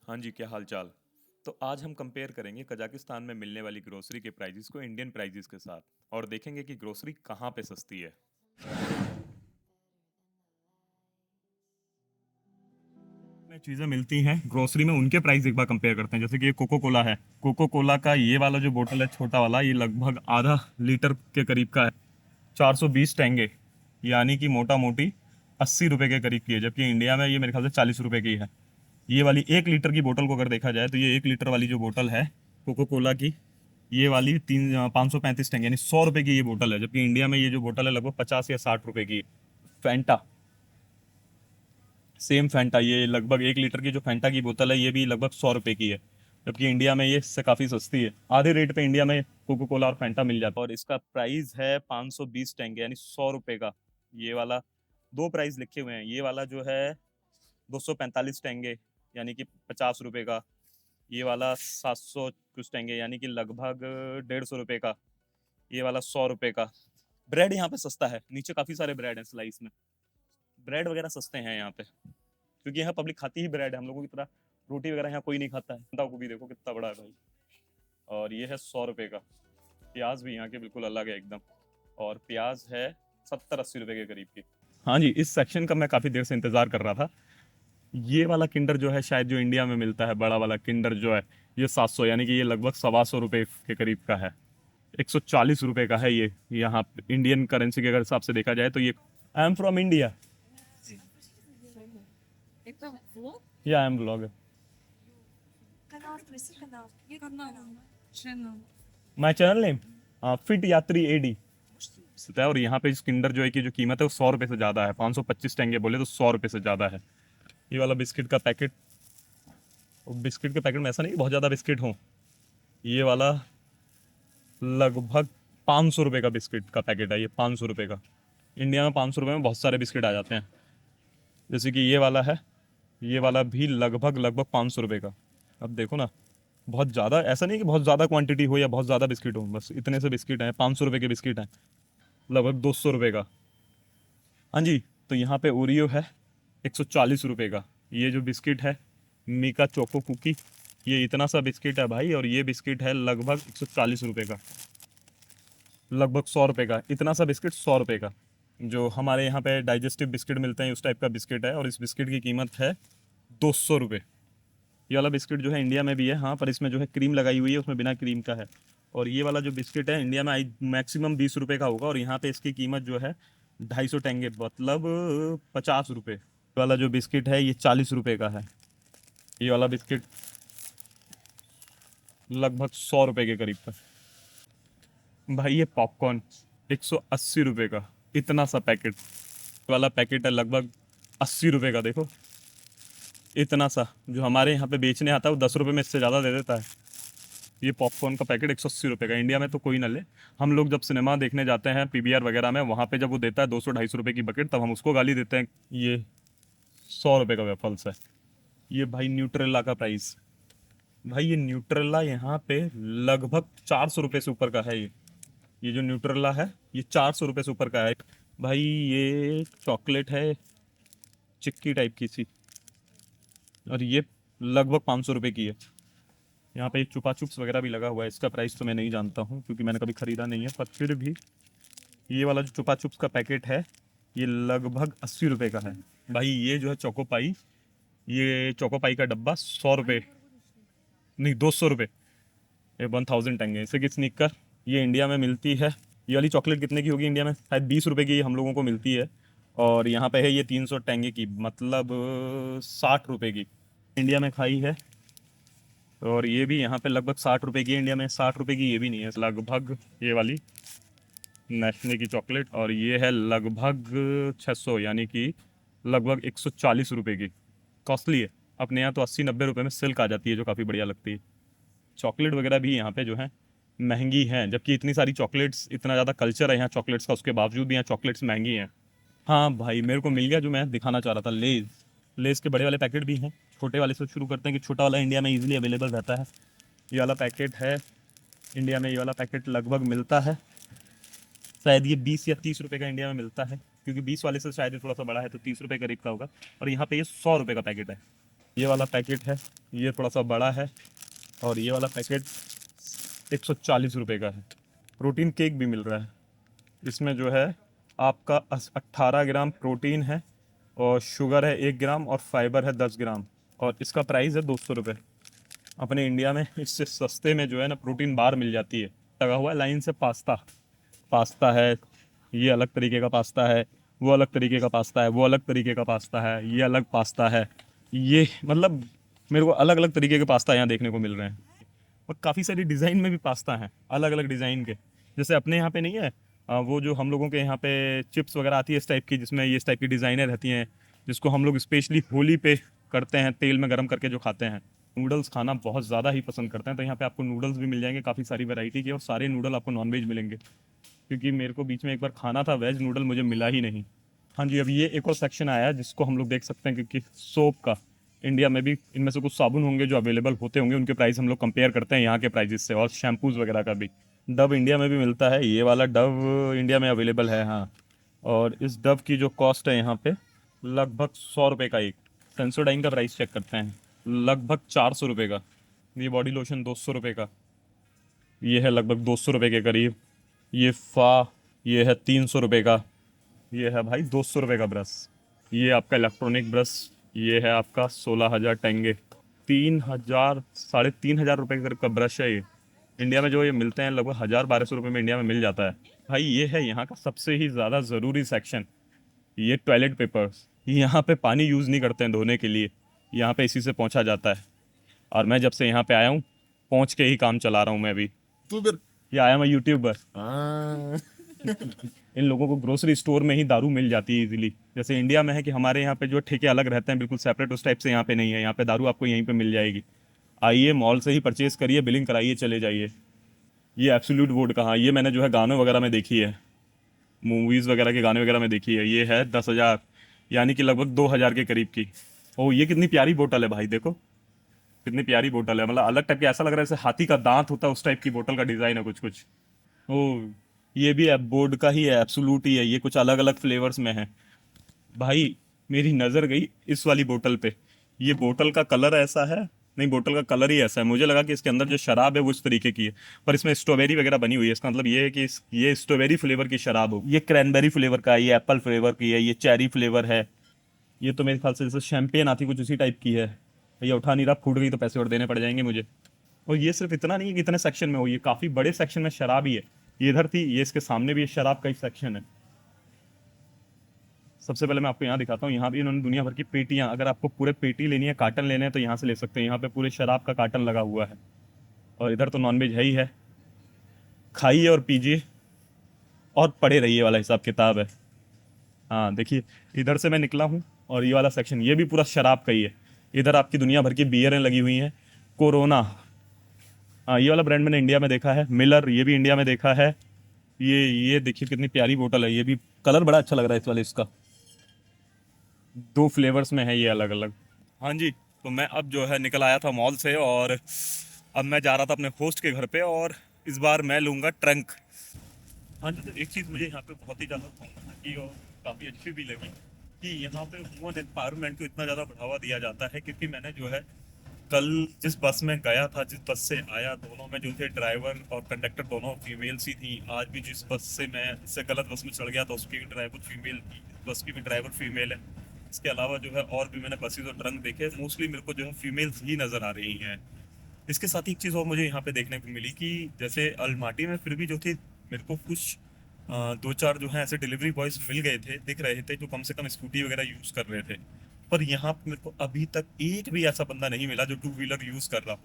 हाँ जी, क्या हाल चाल। तो आज हम कंपेयर करेंगे कजाकिस्तान में मिलने वाली ग्रोसरी के प्राइजेस को इंडियन प्राइजेस के साथ और देखेंगे कि ग्रोसरी कहाँ पे सस्ती है। में चीज़ें मिलती हैं ग्रोसरी में, उनके प्राइस एक बार कंपेयर करते हैं। जैसे कि ये कोको कोला है, कोको कोला का ये वाला जो बोतल है छोटा वाला, ये लगभग आधा लीटर के करीब का है, 420 टेंगे, यानी कि मोटा मोटी 80 रुपए के करीब की है। जबकि इंडिया में ये मेरे ख्याल से 40 रुपए की है। ये वाली 1 लीटर की बोतल को अगर देखा जाए तो ये 1 लीटर वाली जो बोतल है कोको कोला की, ये वाली 535 टेंगे यानी 100 रुपए की ये बोतल है। जबकि इंडिया में ये जो बोतल है लगभग 50 या 60 रुपए की है। फैंटा, सेम फैंटा, ये लगभग 1 लीटर की जो फैंटा की बोतल है ये भी लगभग 100 रुपए की है। जबकि इंडिया में ये इससे काफ़ी सस्ती है। आधे रेट पे इंडिया में कोको कोला और फैंटा मिल जाता है और इसका प्राइस है 520 टेंगे यानी 100 रुपए का। ये वाला दो प्राइस लिखे हुए हैं, ये वाला जो है 245 टेंगे यानी कि 50 रुपए का, ये वाला 700 कुछ टेंगे यानी कि लगभग 150 रुपए का, ये वाला 100 रुपए का। ब्रेड यहाँ पे सस्ता है, नीचे काफ़ी सारे ब्रेड हैं स्लाइस में। ब्रेड वगैरह सस्ते हैं यहाँ पे क्योंकि यहाँ पब्लिक खाती ही ब्रेड है, हम लोगों की तरह रोटी वगैरह यहाँ कोई नहीं खाता है। अंडा को भी देखो कितना बड़ा है भाई। और ये है 100 रुपए का। प्याज भी यहाँ के बिल्कुल अलग है एकदम, और प्याज है 70-80 रुपए के करीब की। हाँ जी, इस सेक्शन का मैं काफ़ी देर से इंतज़ार कर रहा था। ये वाला किंडर जो है शायद जो इंडिया में मिलता है, बड़ा वाला किंडर जो है, ये 700 यानी कि ये लगभग 125 रुपए के करीब का है। 140 रुपए का है ये यहाँ पे। इंडियन करेंसी के अगर हिसाब से देखा जाए तो ये, आई एम फ्रॉम इंडिया। Это влог? या I am blogger. Канал, спроси канал. Канал. Channel. My channel name fit Yatri AD है। और यहाँ पे इस किंडर जो है की जो कीमत है वो 100 रुपए से ज़्यादा है। 525 टेंगे बोले तो 100 रुपए से ज़्यादा है। ये वाला बिस्किट का पैकेट, बिस्किट के पैकेट में ऐसा नहीं कि बहुत ज़्यादा बिस्किट हो, ये वाला लगभग 500 रुपए का बिस्किट का पैकेट है। ये 500 रुपए का। इंडिया में 500 रुपए में बहुत सारे बिस्किट आ जाते हैं। जैसे कि ये वाला है, ये वाला भी लगभग लगभग 500 रुपए का। अब देखो ना, बहुत ज़्यादा ऐसा नहीं कि बहुत ज़्यादा क्वांटिटी हो या बहुत ज़्यादा बिस्किट हो, बस इतने से बिस्किट हैं। 500 रुपए के बिस्किट हैं, लगभग 200 रुपए का। हाँ जी, तो यहाँ पे ओरियो है 140 रुपए का। ये जो बिस्किट है मीका चोको कुकी, ये इतना सा बिस्किट है भाई, और ये बिस्किट है लगभग 140 रुपए का, लगभग 100 रुपए का। इतना सा बिस्किट 100 रुपए का। जो हमारे यहाँ पे डाइजेस्टिव बिस्किट मिलते हैं उस टाइप का बिस्किट है, और इस बिस्किट की कीमत है 200 रुपये। ये वाला बिस्किट जो है इंडिया में भी है हाँ, पर इसमें जो है क्रीम लगाई हुई है, उसमें बिना क्रीम का है। और ये वाला जो बिस्किट है इंडिया में आई मैक्सिमम 20 रुपये का होगा, और यहाँ पे इसकी कीमत जो है 250 टेंगे, मतलब 50 रुपये। वाला जो बिस्किट है ये 40 रुपये का है। ये वाला बिस्किट लगभग 100 रुपये के करीब का। भाई ये पॉपकॉर्न 180 रुपये का, इतना सा पैकेट वाला पैकेट है लगभग 80 रुपये का। देखो इतना सा, जो हमारे यहाँ पे बेचने आता है वो 10 रुपये में इससे ज़्यादा दे देता है। ये पॉपकॉर्न का पैकेट 180 रुपये का। इंडिया में तो कोई ना ले। हम लोग जब सिनेमा देखने जाते हैं पीवीआर वगैरह में, वहाँ पे जब वो देता है 200-250 रुपये की बकेट, तब हम उसको गाली देते हैं। ये 100 रुपये का वेफल्स है। ये भाई न्यूट्रेला का प्राइस, भाई ये न्यूट्रेला यहाँ पे लगभग 400 रुपये से ऊपर का है। ये जो न्यूट्रेला है ये 400 रुपये से ऊपर का है भाई। ये चॉकलेट है चिक्की टाइप की सी, और ये लगभग 500 रुपये की है। यहाँ पे चुपा चुप्स वगैरह भी लगा हुआ है। इसका प्राइस तो मैं नहीं जानता हूँ क्योंकि मैंने कभी ख़रीदा नहीं है, पर फिर भी ये वाला जो चुपा चुप्स का पैकेट है ये लगभग 80 रुपये का है। भाई ये जो है चोकोपाई, ये चोकोपाई का डब्बा 100 रुपये, नहीं 200 रुपये, ये 1000 टेंगे। इसे की स्निकर ये इंडिया में मिलती है। ये वाली चॉकलेट कितने की होगी इंडिया में? शायद 20 रुपये की हम लोगों को मिलती है, और यहाँ पे है ये 300 टेंगे की, मतलब 60 रुपये की इंडिया में खाई है। और ये भी यहाँ पे लगभग 60 रुपये की है। इंडिया में 60 रुपये की ये भी नहीं है लगभग। ये वाली नेस्ले की चॉकलेट, और ये है लगभग 600 यानी कि लगभग 140 रुपये की। कॉस्टली है। अपने यहाँ तो 80-90 रुपये में सिल्क आ जाती है जो काफ़ी बढ़िया लगती है। चॉकलेट वगैरह भी यहाँ पे जो है महंगी हैं, जबकि इतनी सारी चॉकलेट्स, इतना ज़्यादा कल्चर है यहाँ चॉकलेट्स का, उसके बावजूद भी यहाँ चॉकलेट्स महंगी हैं। हाँ भाई, मेरे को मिल गया जो मैं दिखाना चाह रहा था, लेज़। लेज़ के बड़े वाले पैकेट भी हैं। छोटे वाले से शुरू करते हैं कि छोटा वाला इंडिया में ईजिली अवेलेबल रहता है। ये वाला पैकेट है इंडिया में, ये वाला पैकेट लगभग मिलता है शायद ये 20 या 30 रुपये का इंडिया में मिलता है, क्योंकि 20 वाले से शायद ये थोड़ा सा बड़ा है तो 30 रुपये करीब का होगा। और यहाँ पे ये 100 रुपये का पैकेट है। ये वाला पैकेट है, ये थोड़ा सा बड़ा है, और ये वाला पैकेट 140 रुपये का है। प्रोटीन केक भी मिल रहा है। इसमें जो है आपका 18 ग्राम प्रोटीन है, और शुगर है 1 ग्राम, और फाइबर है 10 ग्राम, और इसका प्राइस है 200 रुपये। अपने इंडिया में इससे सस्ते में जो है ना प्रोटीन बार मिल जाती है। लगा हुआ है लाइन से पास्ता है, ये अलग तरीके का पास्ता है, वो अलग तरीके का पास्ता है, वो अलग तरीके का पास्ता है, ये अलग पास्ता है। ये मतलब मेरे को अलग अलग तरीके के पास्ता यहाँ देखने को मिल रहे हैं, और काफ़ी सारी डिज़ाइन में भी पास्ता हैं, अलग अलग डिज़ाइन के। जैसे अपने यहाँ पे नहीं है वो जो हम लोगों के यहाँ पे चिप्स वगैरह आती है इस टाइप की, जिसमें ये इस टाइप की डिज़ाइनें रहती हैं, जिसको हम लोग स्पेशली होली पे करते हैं, तेल में गर्म करके जो खाते हैं। नूडल्स खाना बहुत ज़्यादा ही पसंद करते हैं, तो यहाँ पे आपको नूडल्स भी मिल जाएंगे काफ़ी सारी वैरायटी के, और सारे नूडल आपको नॉनवेज मिलेंगे, क्योंकि मेरे को बीच में एक बार खाना था वेज नूडल, मुझे मिला ही नहीं। हाँ जी, अब ये एक और सेक्शन आया है जिसको हम लोग देख सकते हैं, क्योंकि सोप का इंडिया में भी इनमें से कुछ साबुन होंगे जो अवेलेबल होते होंगे, उनके प्राइस हम लोग कंपेयर करते हैं यहाँ के प्राइजेस से, और शैम्पूज़ वगैरह का भी। डव इंडिया में भी मिलता है, ये वाला डव इंडिया में अवेलेबल है, हाँ। और इस डव की जो कॉस्ट है यहाँ पे लगभग 100 रुपये का एक। सेंसोडाइन का प्राइस चेक करते हैं, लगभग 400 रुपये का। ये बॉडी लोशन 200 रुपये का, ये है लगभग 200 रुपये के करीब। ये है 300 रुपये का। ये है भाई 200 रुपये का ब्रश। ये आपका इलेक्ट्रॉनिक ब्रश, ये है आपका 16,000 टेंगे। 3,000 3,500 रुपये के करीब का ब्रश है ये। इंडिया में जो ये मिलते हैं लगभग 1,000-1,200 रुपये में इंडिया में मिल जाता है। भाई ये है यहाँ का सबसे ही ज़्यादा ज़रूरी सेक्शन, ये टॉयलेट पेपर्स। यहाँ पे पानी यूज़ नहीं करते हैं धोने के लिए, यहाँ पे इसी से पहुँचा जाता है। और मैं जब से यहाँ पे आया हूँ पहुँच के ही काम चला रहा हूँ मैं भी। ये आया मैं यूट्यूबर। इन लोगों को ग्रोसरी स्टोर में ही दारू मिल जाती है इजीली। जैसे इंडिया में है कि हमारे यहाँ पे जो ठेके अलग रहते हैं बिल्कुल सेपरेट, उस टाइप से यहाँ पे नहीं है। यहाँ पे दारू आपको यहीं पे मिल जाएगी। आइए मॉल से ही परचेज करिए, बिलिंग कराइए, चले जाइए। ये एब्सोल्यूट वोडका, हाँ, ये मैंने जो है गानों वगैरह में देखी है, मूवीज़ वगैरह के गाने वगैरह में देखी है। ये है 10,000, यानी कि लगभग 2,000 के करीब की। ओह ये कितनी प्यारी बोतल है भाई, देखो कितनी प्यारी बोतल है, मतलब अलग टाइप की, ऐसा लग रहा है जैसे हाथी का दांत होता है उस टाइप की बोतल का डिज़ाइन है कुछ कुछ। ओह ये भी बोर्ड का ही है, एब्सोल्यूट ही है। ये कुछ अलग अलग फ्लेवर्स में है। भाई मेरी नज़र गई इस वाली बोतल पे, ये बोतल का कलर ऐसा है, नहीं बोतल का कलर ही ऐसा है। मुझे लगा कि इसके अंदर जो शराब है वो इस तरीके की है, पर इसमें स्ट्रॉबेरी वगैरह बनी हुई है। इसका मतलब ये है कि ये स्ट्रॉबेरी फ्लेवर की शराब हो। ये क्रैनबेरी फ्लेवर का है, ये एप्पल फ्लेवर की है, ये चेरी फ्लेवर है। ये तो मेरे ख्याल से जैसे शैम्पेन आती कुछ उसी टाइप की है। ये उठा नहीं रहा, फूट गई तो पैसे और देने पड़ जाएंगे मुझे। और ये सिर्फ इतना नहीं है कि इतने सेक्शन में हो, ये काफ़ी बड़े सेक्शन में शराब ही है। ये इधर थी, ये इसके सामने भी ये शराब का ही सेक्शन है। सबसे पहले मैं आपको यहाँ दिखाता हूँ। यहाँ भी इन्होंने दुनिया भर की पेटियाँ, अगर आपको पूरे पेटी लेनी है, कार्टन लेने हैं तो यहाँ से ले सकते हैं। यहाँ पे पूरे शराब का कार्टन लगा हुआ है। और इधर तो नॉनवेज है ही है, खाइए और पीजिए और पढ़े रहिए वाला हिसाब किताब है। हाँ देखिए, इधर से मैं निकला हूँ और ये वाला सेक्शन ये भी पूरा शराब का ही है। इधर आपकी दुनिया भर की बियरें लगी हुई हैं। कोरोना, हाँ ये वाला ब्रांड मैंने इंडिया में देखा है। मिलर, ये भी इंडिया में देखा है। ये देखिए कितनी प्यारी बोतल है, ये भी कलर बड़ा अच्छा लग रहा है इस वाले, इसका 2 फ्लेवर्स में है ये अलग अलग। हाँ जी, तो मैं अब जो है निकल आया था मॉल से, और अब मैं जा रहा था अपने होस्ट के घर पे, और इस बार मैं लूँगा ट्रंक। हाँ जी, तो एक चीज़ मुझे यहाँ पे बहुत ही ज़्यादा की और काफ़ी अच्छी भी लगी कि यहाँ पे वुमन एम्पावरमेंट को इतना ज़्यादा बढ़ावा दिया जाता है। क्योंकि मैंने जो है कल जिस बस में गया था, जिस बस से आया, दोनों में जो थे ड्राइवर और कंडक्टर दोनों फीमेल्स ही थी। आज भी जिस बस से मैं इससे गलत बस में चढ़ गया था उसकी भी ड्राइवर फीमेल थी, इस बस की भी ड्राइवर फीमेल है। इसके अलावा जो है और भी मैंने बसेज और ट्रंक देखे, मोस्टली मेरे को जो है फीमेल्स ही नज़र आ रही हैं। इसके साथ ही एक चीज़ और मुझे यहाँ पे देखने को मिली कि जैसे अलमाटी में फिर भी जो थी मेरे को कुछ 2-4 जो है ऐसे डिलीवरी बॉयज़ मिल गए थे, दिख रहे थे, जो कम से कम स्कूटी वगैरह यूज़ कर रहे थे। पर यहाँ पे मेरे को अभी तक एक भी ऐसा बंदा नहीं मिला जो 2 व्हीलर यूज़ कर रहा हो।